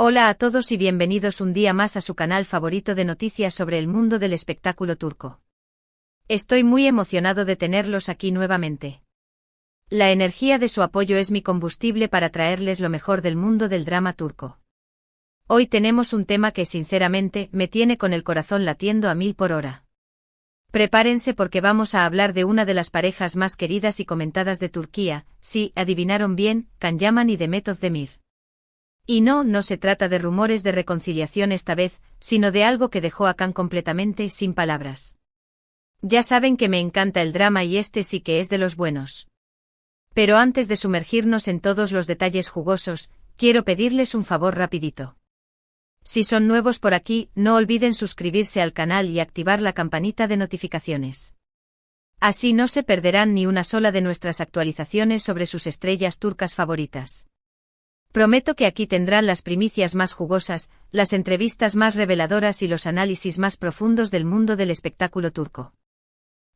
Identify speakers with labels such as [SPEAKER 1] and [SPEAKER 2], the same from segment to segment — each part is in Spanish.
[SPEAKER 1] Hola a todos y bienvenidos un día más a su canal favorito de noticias sobre el mundo del espectáculo turco. Estoy muy emocionado de tenerlos aquí nuevamente. La energía de su apoyo es mi combustible para traerles lo mejor del mundo del drama turco. Hoy tenemos un tema que sinceramente me tiene con el corazón latiendo a 1000 por hora. Prepárense porque vamos a hablar de una de las parejas más queridas y comentadas de Turquía, sí, adivinaron bien, Can Yaman y Demet Özdemir. Y no se trata de rumores de reconciliación esta vez, sino de algo que dejó a Can completamente sin palabras. Ya saben que me encanta el drama y este sí que es de los buenos. Pero antes de sumergirnos en todos los detalles jugosos, quiero pedirles un favor rapidito. Si son nuevos por aquí, no olviden suscribirse al canal y activar la campanita de notificaciones. Así no se perderán ni una sola de nuestras actualizaciones sobre sus estrellas turcas favoritas. Prometo que aquí tendrán las primicias más jugosas, las entrevistas más reveladoras y los análisis más profundos del mundo del espectáculo turco.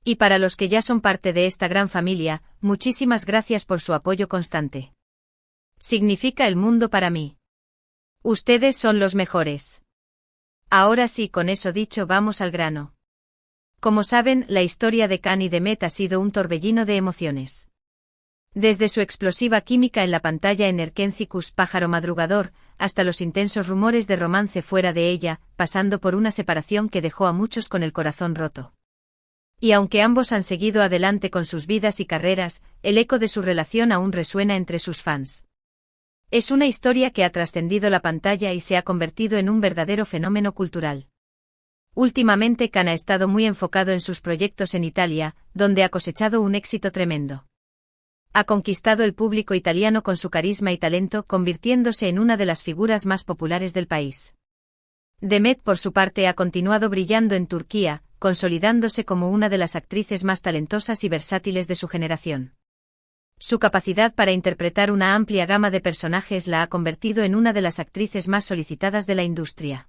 [SPEAKER 1] Y para los que ya son parte de esta gran familia, muchísimas gracias por su apoyo constante. Significa el mundo para mí. Ustedes son los mejores. Ahora sí, con eso dicho, vamos al grano. Como saben, la historia de Can y Demet ha sido un torbellino de emociones. Desde su explosiva química en la pantalla en Erkencikus Pájaro Madrugador, hasta los intensos rumores de romance fuera de ella, pasando por una separación que dejó a muchos con el corazón roto. Y aunque ambos han seguido adelante con sus vidas y carreras, el eco de su relación aún resuena entre sus fans. Es una historia que ha trascendido la pantalla y se ha convertido en un verdadero fenómeno cultural. Últimamente Can ha estado muy enfocado en sus proyectos en Italia, donde ha cosechado un éxito tremendo. Ha conquistado el público italiano con su carisma y talento, convirtiéndose en una de las figuras más populares del país. Demet, por su parte, ha continuado brillando en Turquía, consolidándose como una de las actrices más talentosas y versátiles de su generación. Su capacidad para interpretar una amplia gama de personajes la ha convertido en una de las actrices más solicitadas de la industria.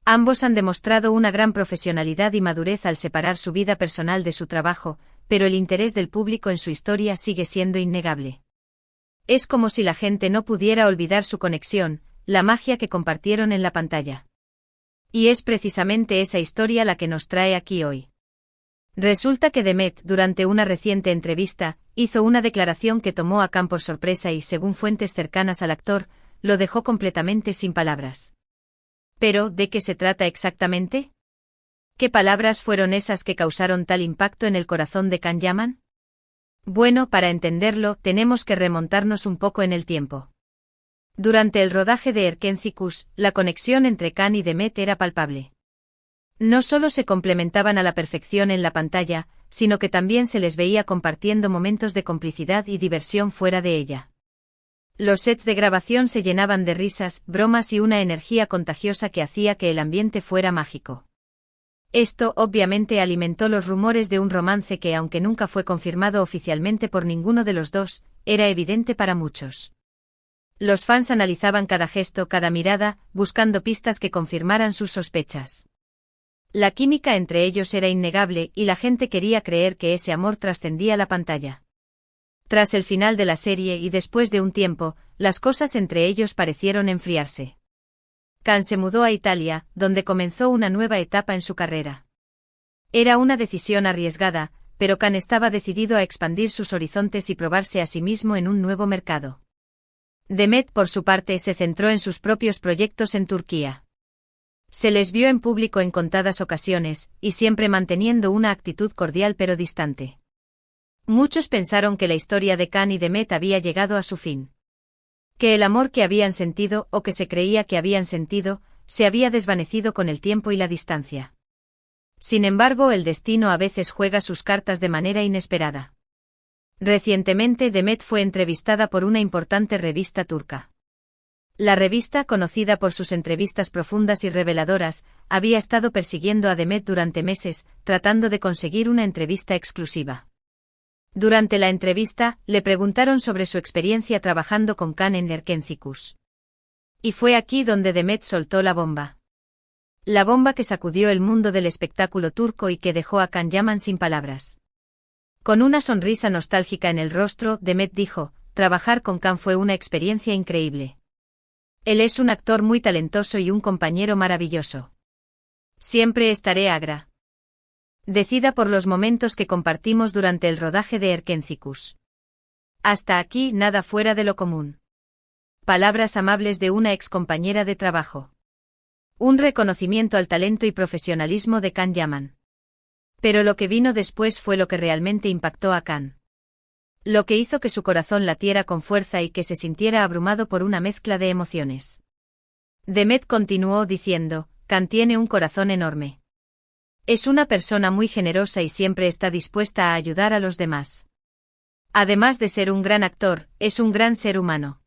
[SPEAKER 1] Ambos han demostrado una gran profesionalidad y madurez al separar su vida personal de su trabajo, pero el interés del público en su historia sigue siendo innegable. Es como si la gente no pudiera olvidar su conexión, la magia que compartieron en la pantalla. Y es precisamente esa historia la que nos trae aquí hoy. Resulta que Demet, durante una reciente entrevista, hizo una declaración que tomó a Can por sorpresa y, según fuentes cercanas al actor, lo dejó completamente sin palabras. ¿Pero de qué se trata exactamente? ¿Qué palabras fueron esas que causaron tal impacto en el corazón de Can Yaman? Bueno, para entenderlo, tenemos que remontarnos un poco en el tiempo. Durante el rodaje de Erkencikus, la conexión entre Can y Demet era palpable. No solo se complementaban a la perfección en la pantalla, sino que también se les veía compartiendo momentos de complicidad y diversión fuera de ella. Los sets de grabación se llenaban de risas, bromas y una energía contagiosa que hacía que el ambiente fuera mágico. Esto, obviamente, alimentó los rumores de un romance que, aunque nunca fue confirmado oficialmente por ninguno de los dos, era evidente para muchos. Los fans analizaban cada gesto, cada mirada, buscando pistas que confirmaran sus sospechas. La química entre ellos era innegable y la gente quería creer que ese amor trascendía la pantalla. Tras el final de la serie y después de un tiempo, las cosas entre ellos parecieron enfriarse. Can se mudó a Italia, donde comenzó una nueva etapa en su carrera. Era una decisión arriesgada, pero Can estaba decidido a expandir sus horizontes y probarse a sí mismo en un nuevo mercado. Demet, por su parte, se centró en sus propios proyectos en Turquía. Se les vio en público en contadas ocasiones, y siempre manteniendo una actitud cordial pero distante. Muchos pensaron que la historia de Can y Demet había llegado a su fin. Que el amor que habían sentido, o que se creía que habían sentido, se había desvanecido con el tiempo y la distancia. Sin embargo, el destino a veces juega sus cartas de manera inesperada. Recientemente Demet fue entrevistada por una importante revista turca. La revista, conocida por sus entrevistas profundas y reveladoras, había estado persiguiendo a Demet durante meses, tratando de conseguir una entrevista exclusiva. Durante la entrevista, le preguntaron sobre su experiencia trabajando con Can en Erkencikus. Y fue aquí donde Demet soltó la bomba. La bomba que sacudió el mundo del espectáculo turco y que dejó a Can Yaman sin palabras. Con una sonrisa nostálgica en el rostro, Demet dijo: trabajar con Can fue una experiencia increíble. Él es un actor muy talentoso y un compañero maravilloso. Siempre estaré agradecida por los momentos que compartimos durante el rodaje de Erkencicus. Hasta aquí nada fuera de lo común. Palabras amables de una excompañera de trabajo. Un reconocimiento al talento y profesionalismo de Can Yaman. Pero lo que vino después fue lo que realmente impactó a Can. Lo que hizo que su corazón latiera con fuerza y que se sintiera abrumado por una mezcla de emociones. Demet continuó diciendo, Can tiene un corazón enorme. Es una persona muy generosa y siempre está dispuesta a ayudar a los demás. Además de ser un gran actor, es un gran ser humano.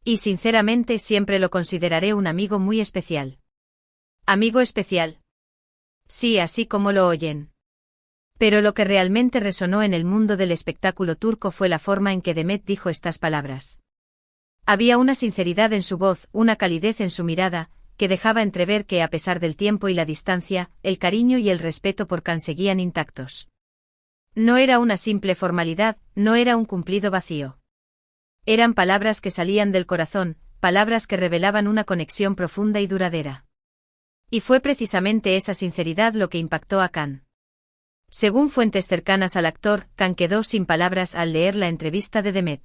[SPEAKER 1] Y sinceramente siempre lo consideraré un amigo muy especial. ¿Amigo especial? Sí, así como lo oyen. Pero lo que realmente resonó en el mundo del espectáculo turco fue la forma en que Demet dijo estas palabras. Había una sinceridad en su voz, una calidez en su mirada, que dejaba entrever que a pesar del tiempo y la distancia, el cariño y el respeto por Can seguían intactos. No era una simple formalidad, no era un cumplido vacío. Eran palabras que salían del corazón, palabras que revelaban una conexión profunda y duradera. Y fue precisamente esa sinceridad lo que impactó a Can. Según fuentes cercanas al actor, Can quedó sin palabras al leer la entrevista de Demet.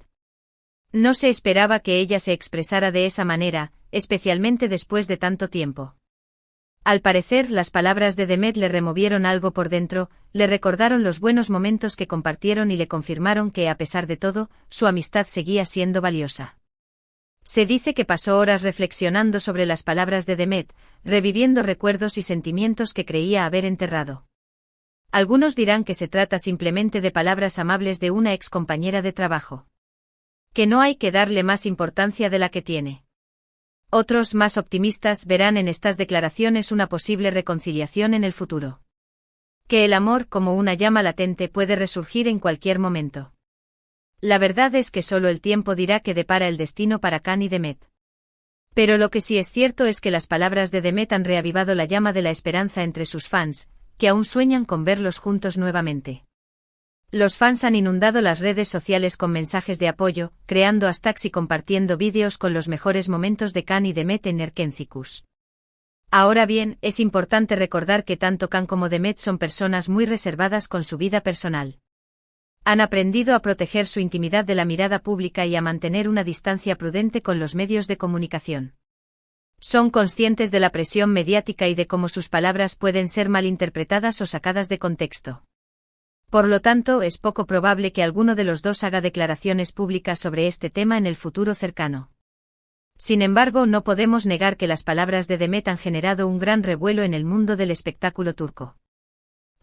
[SPEAKER 1] No se esperaba que ella se expresara de esa manera, especialmente después de tanto tiempo. Al parecer, las palabras de Demet le removieron algo por dentro, le recordaron los buenos momentos que compartieron y le confirmaron que, a pesar de todo, su amistad seguía siendo valiosa. Se dice que pasó horas reflexionando sobre las palabras de Demet, reviviendo recuerdos y sentimientos que creía haber enterrado. Algunos dirán que se trata simplemente de palabras amables de una excompañera de trabajo. Que no hay que darle más importancia de la que tiene. Otros, más optimistas, verán en estas declaraciones una posible reconciliación en el futuro. Que el amor, como una llama latente, puede resurgir en cualquier momento. La verdad es que solo el tiempo dirá qué depara el destino para Can y Demet. Pero lo que sí es cierto es que las palabras de Demet han reavivado la llama de la esperanza entre sus fans, que aún sueñan con verlos juntos nuevamente. Los fans han inundado las redes sociales con mensajes de apoyo, creando hashtags y compartiendo vídeos con los mejores momentos de Can y Demet en Erkencicus. Ahora bien, es importante recordar que tanto Can como Demet son personas muy reservadas con su vida personal. Han aprendido a proteger su intimidad de la mirada pública y a mantener una distancia prudente con los medios de comunicación. Son conscientes de la presión mediática y de cómo sus palabras pueden ser malinterpretadas o sacadas de contexto. Por lo tanto, es poco probable que alguno de los dos haga declaraciones públicas sobre este tema en el futuro cercano. Sin embargo, no podemos negar que las palabras de Demet han generado un gran revuelo en el mundo del espectáculo turco.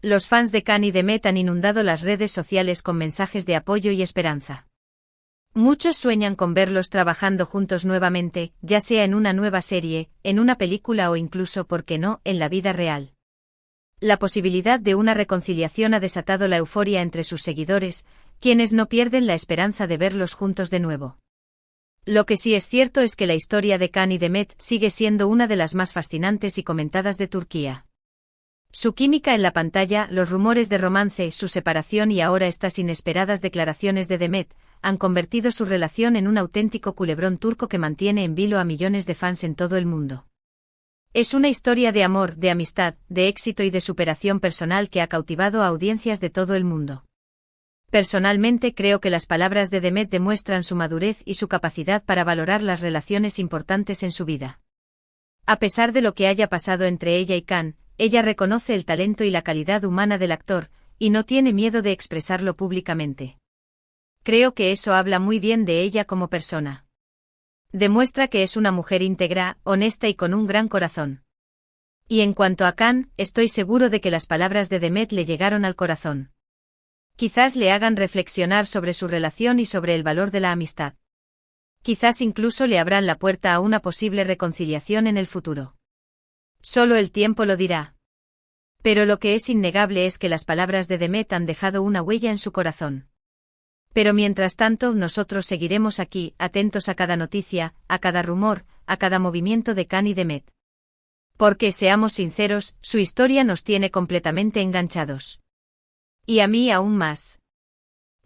[SPEAKER 1] Los fans de Can y Demet han inundado las redes sociales con mensajes de apoyo y esperanza. Muchos sueñan con verlos trabajando juntos nuevamente, ya sea en una nueva serie, en una película o incluso, ¿por qué no?, en la vida real. La posibilidad de una reconciliación ha desatado la euforia entre sus seguidores, quienes no pierden la esperanza de verlos juntos de nuevo. Lo que sí es cierto es que la historia de Can y Demet sigue siendo una de las más fascinantes y comentadas de Turquía. Su química en la pantalla, los rumores de romance, su separación y ahora estas inesperadas declaraciones de Demet, han convertido su relación en un auténtico culebrón turco que mantiene en vilo a millones de fans en todo el mundo. Es una historia de amor, de amistad, de éxito y de superación personal que ha cautivado a audiencias de todo el mundo. Personalmente creo que las palabras de Demet demuestran su madurez y su capacidad para valorar las relaciones importantes en su vida. A pesar de lo que haya pasado entre ella y Can, ella reconoce el talento y la calidad humana del actor, y no tiene miedo de expresarlo públicamente. Creo que eso habla muy bien de ella como persona. Demuestra que es una mujer íntegra, honesta y con un gran corazón. Y en cuanto a Can, estoy seguro de que las palabras de Demet le llegaron al corazón. Quizás le hagan reflexionar sobre su relación y sobre el valor de la amistad. Quizás incluso le abran la puerta a una posible reconciliación en el futuro. Solo el tiempo lo dirá. Pero lo que es innegable es que las palabras de Demet han dejado una huella en su corazón. Pero mientras tanto, nosotros seguiremos aquí, atentos a cada noticia, a cada rumor, a cada movimiento de Can y Demet. Porque, seamos sinceros, su historia nos tiene completamente enganchados. Y a mí aún más.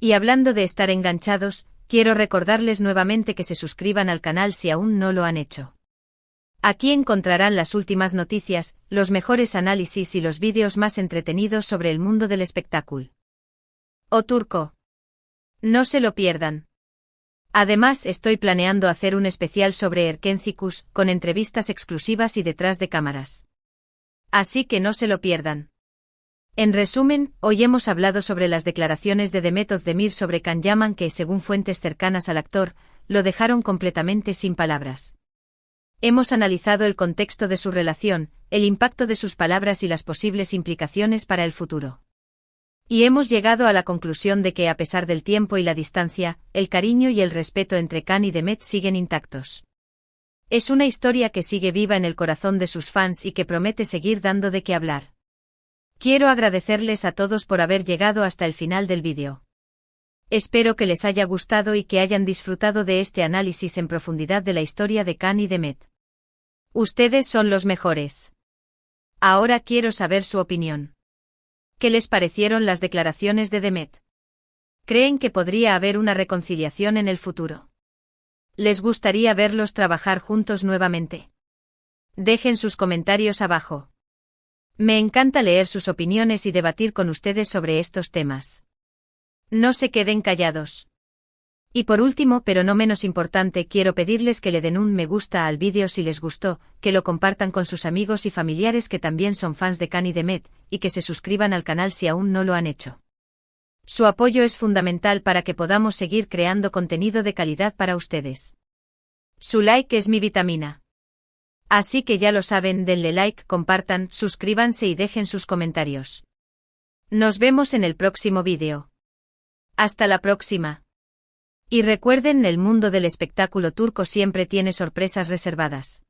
[SPEAKER 1] Y hablando de estar enganchados, Quiero recordarles nuevamente que se suscriban al canal si aún no lo han hecho. Aquí encontrarán las últimas noticias, los mejores análisis y los vídeos más entretenidos sobre el mundo del espectáculo. O turco. No se lo pierdan. Además, estoy planeando hacer un especial sobre Erkencikus, con entrevistas exclusivas y detrás de cámaras. Así que no se lo pierdan. En resumen, hoy hemos hablado sobre las declaraciones de Demet Özdemir sobre Can Yaman que, según fuentes cercanas al actor, lo dejaron completamente sin palabras. Hemos analizado el contexto de su relación, el impacto de sus palabras y las posibles implicaciones para el futuro. Y hemos llegado a la conclusión de que, a pesar del tiempo y la distancia, el cariño y el respeto entre Can y Demet siguen intactos. Es una historia que sigue viva en el corazón de sus fans y que promete seguir dando de qué hablar. Quiero agradecerles a todos por haber llegado hasta el final del vídeo. Espero que les haya gustado y que hayan disfrutado de este análisis en profundidad de la historia de Can y Demet. Ustedes son los mejores. Ahora quiero saber su opinión. ¿Qué les parecieron las declaraciones de Demet? ¿Creen que podría haber una reconciliación en el futuro? ¿Les gustaría verlos trabajar juntos nuevamente? Dejen sus comentarios abajo. Me encanta leer sus opiniones y debatir con ustedes sobre estos temas. No se queden callados. Y por último, pero no menos importante, quiero pedirles que le den un me gusta al vídeo si les gustó, que lo compartan con sus amigos y familiares que también son fans de Can y Demet, y que se suscriban al canal si aún no lo han hecho. Su apoyo es fundamental para que podamos seguir creando contenido de calidad para ustedes. Su like es mi vitamina. Así que ya lo saben, denle like, compartan, suscríbanse y dejen sus comentarios. Nos vemos en el próximo vídeo. Hasta la próxima. Y recuerden, el mundo del espectáculo turco siempre tiene sorpresas reservadas.